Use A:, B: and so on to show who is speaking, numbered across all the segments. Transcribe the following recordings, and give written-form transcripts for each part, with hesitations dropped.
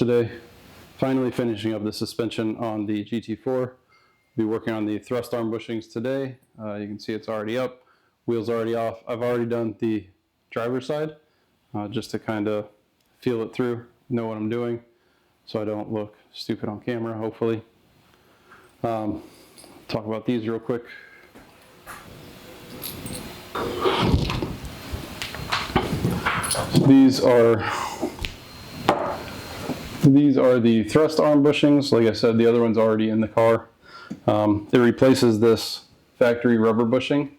A: today. Finally finishing up the suspension on the GT4. Be working on the thrust arm bushings today. You can see it's already up, wheels already off. I've already done the driver's side just to kind of feel it through, know what I'm doing, so I don't look stupid on camera, hopefully. Talk about these real quick. These are the thrust arm bushings. Like I said, the other one's already in the car. It replaces this factory rubber bushing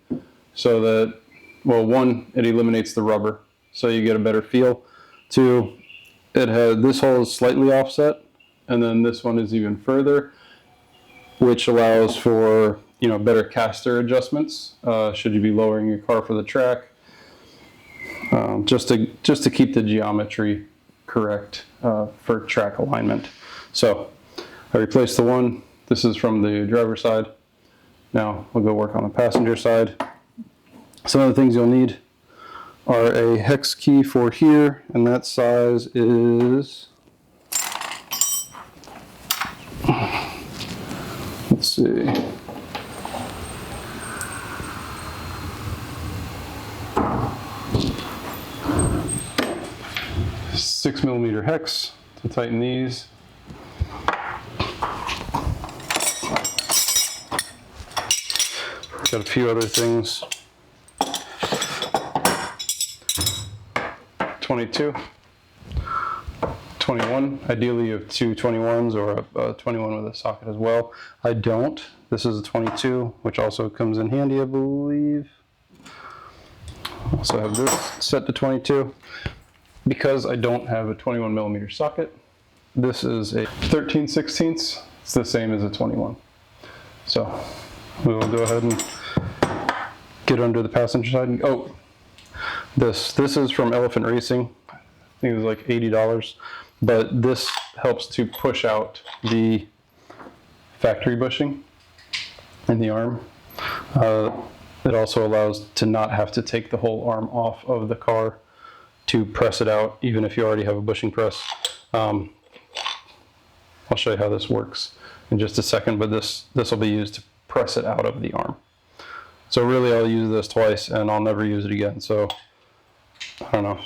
A: so that, well, one, it eliminates the rubber so you get a better feel. Two, it has, this hole is slightly offset, and then this one is even further, which allows for, you know, better caster adjustments should you be lowering your car for the track, just to keep the geometry correct for track alignment. So I replaced the one. This is from the driver's side. Now we'll go work on the passenger side. Some of the things you'll need are a hex key for here, and that size is, let's see, .6mm hex to tighten these. Got a few other things. 22, 21. Ideally you have two 21s or a 21 with a socket as well. I don't. This is a 22, which also comes in handy, I believe. Also have this set to 22. Because I don't have a 21mm socket, this is a 13/16. It's the same as a 21. So we will go ahead and get under the passenger side. And, oh, this is from Elephant Racing. I think it was like $80, but this helps to push out the factory bushing in the arm. It also allows to not have to take the whole arm off of the car to press it out, even if you already have a bushing press. I'll show you how this works in just a second, but this will be used to press it out of the arm. So really I'll use this twice and I'll never use it again. So I don't know,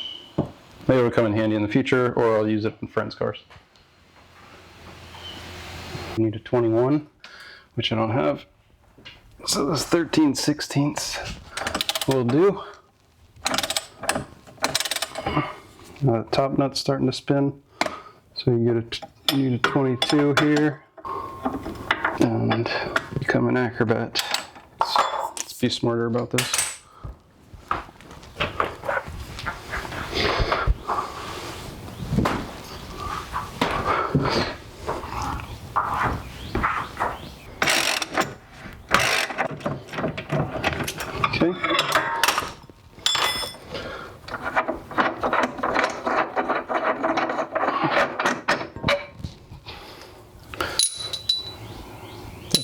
A: maybe it'll come in handy in the future, or I'll use it on friends' cars. I need a 21, which I don't have. So this 13/16 will do. The top nut's starting to spin, so you need a 22 here, and become an acrobat. Let's be smarter about this. Okay.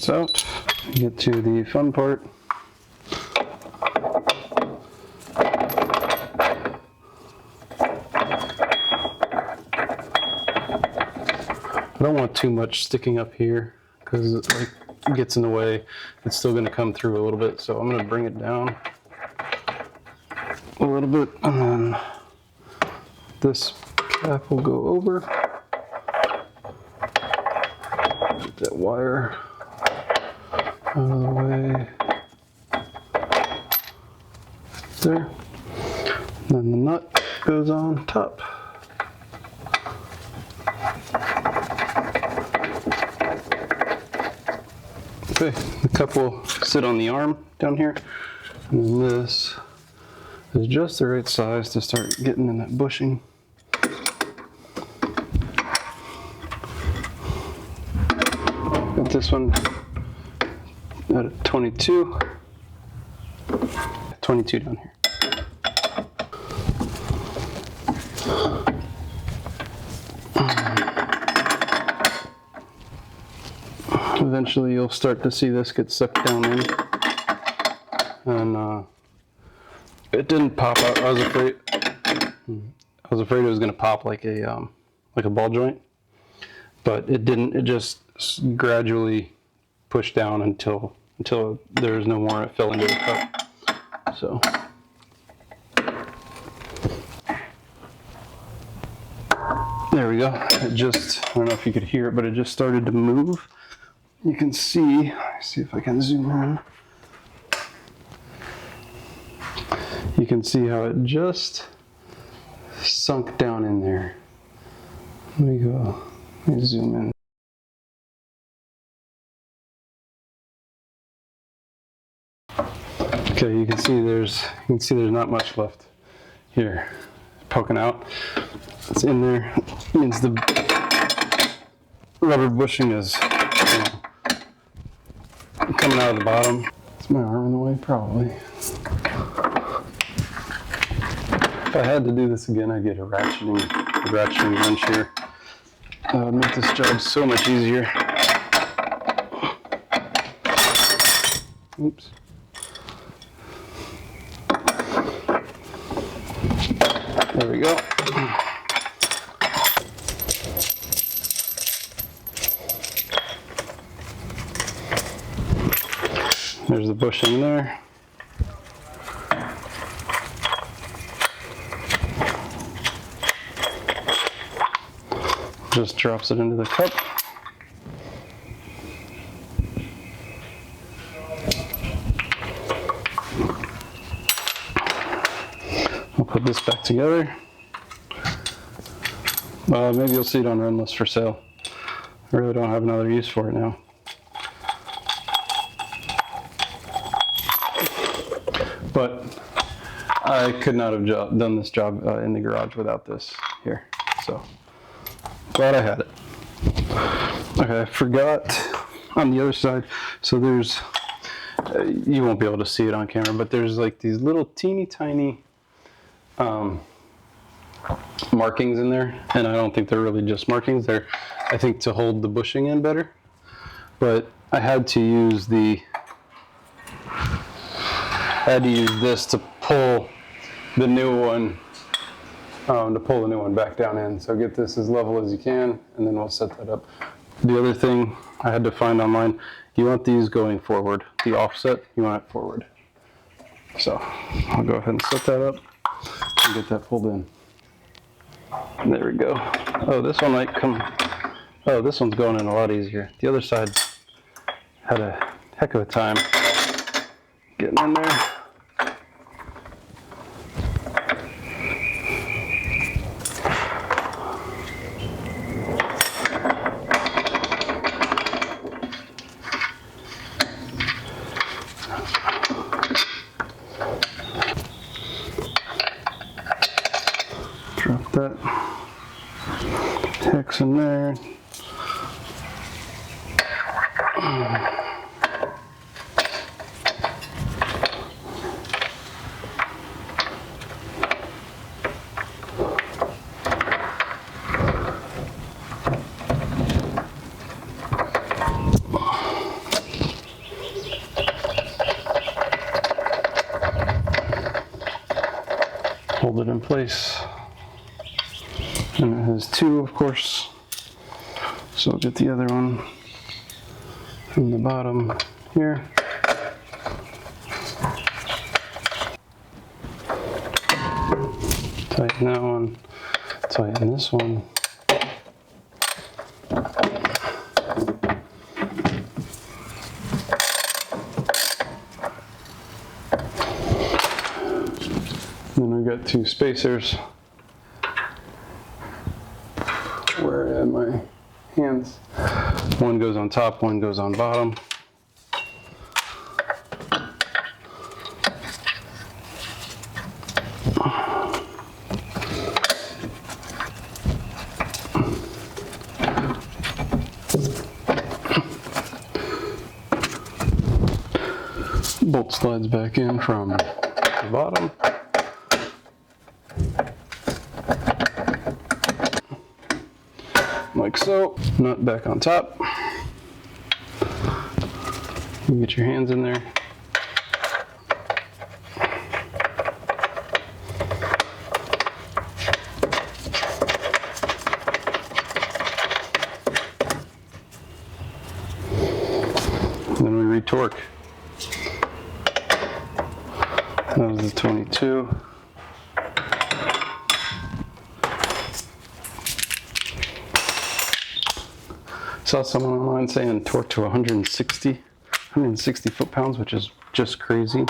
A: Out, get to the fun part. I don't want too much sticking up here because it gets in the way. It's still going to come through a little bit, so I'm going to bring it down a little bit, and then this cap will go over. Get that wire out of the way there. And then the nut goes on top. Okay, the cup will sit on the arm down here, and then this is just the right size to start getting in that bushing. Got this one at a 22 down here. Eventually you'll start to see this get sucked down in, and it didn't pop out. I was afraid it was going to pop like a ball joint, but it didn't. It just gradually pushed down until there was no more and it fell into the cup. So. There we go. It just, I don't know if you could hear it, but it just started to move. You can see, let's see if I can zoom in. You can see how it just sunk down in there. Let me go, let me zoom in. Okay, you can see there's not much left here, poking out. It's in there. It means the rubber bushing is coming out of the bottom. Is my arm in the way? Probably. If I had to do this again, I'd get a ratcheting wrench here. That would make this job so much easier. Oops. There we go. There's the bushing there. Just drops it into the cup. I'll put this back together. Maybe you'll see it on Run List for sale. I really don't have another use for it now. But I could not have done this job in the garage without this here. So glad I had it. Okay, I forgot on the other side. So there's, you won't be able to see it on camera, but there's like these little teeny tiny markings in there. And I don't think they're really just markings. They're, I think, to hold the bushing in better. But I had to use this to pull the new one, back down in. So get this as level as you can, and then we'll set that up. The other thing I had to find online, you want these going forward. The offset, you want it forward. So I'll go ahead and set that up and get that pulled in. And there we go. Oh, this one might come, oh, this one's going in a lot easier. The other side had a heck of a time getting in there. Drop that hex in there. Hold it in place. And it has two, of course. So I'll get the other one from the bottom here. Tighten that one, tighten this one. Then we've got two spacers. Where are my hands? One goes on top, one goes on bottom. Bolt slides back in from the bottom. Like so. Nut back on top. You get your hands in there. torque. That was the 22. Saw someone online saying torque to 160 foot-pounds, which is just crazy,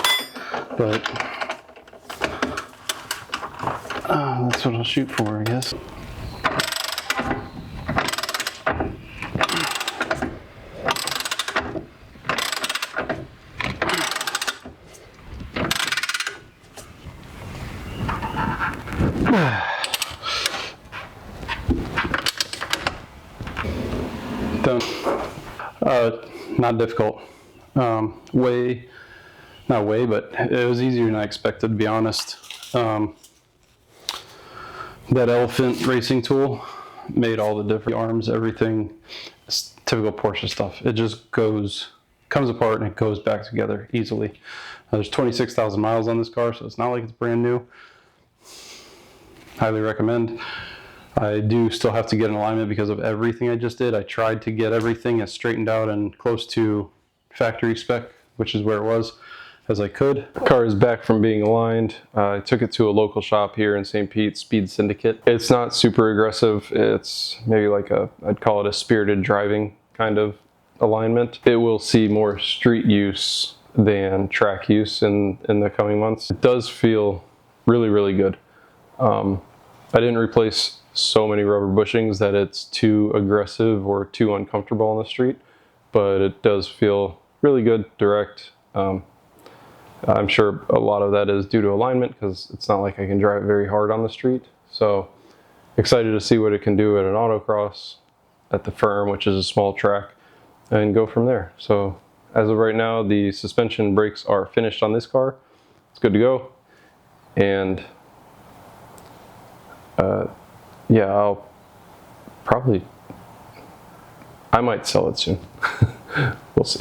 A: but that's what I'll shoot for, I guess. Done. Not difficult. Not way, but it was easier than I expected, to be honest. That elephant racing tool made all the different arms, everything. It's typical Porsche stuff. It just comes apart and it goes back together easily. There's 26,000 miles on this car, so it's not like it's brand new. Highly recommend. I do still have to get an alignment because of everything I just did. I tried to get everything as straightened out and close to factory spec, which is where it was, as I could. The car is back from being aligned. I took it to a local shop here in St. Pete, Speed Syndicate. It's not super aggressive. It's maybe like I'd call it a spirited driving kind of alignment. It will see more street use than track use in the coming months. It does feel really, really good. I didn't replace so many rubber bushings that it's too aggressive or too uncomfortable on the street, but it does feel really good, direct. I'm sure a lot of that is due to alignment because it's not like I can drive very hard on the street. So excited to see what it can do at an autocross at the Firm, which is a small track, and go from there. So as of right now, the suspension brakes are finished on this car. It's good to go. And yeah, I might sell it soon. We'll see.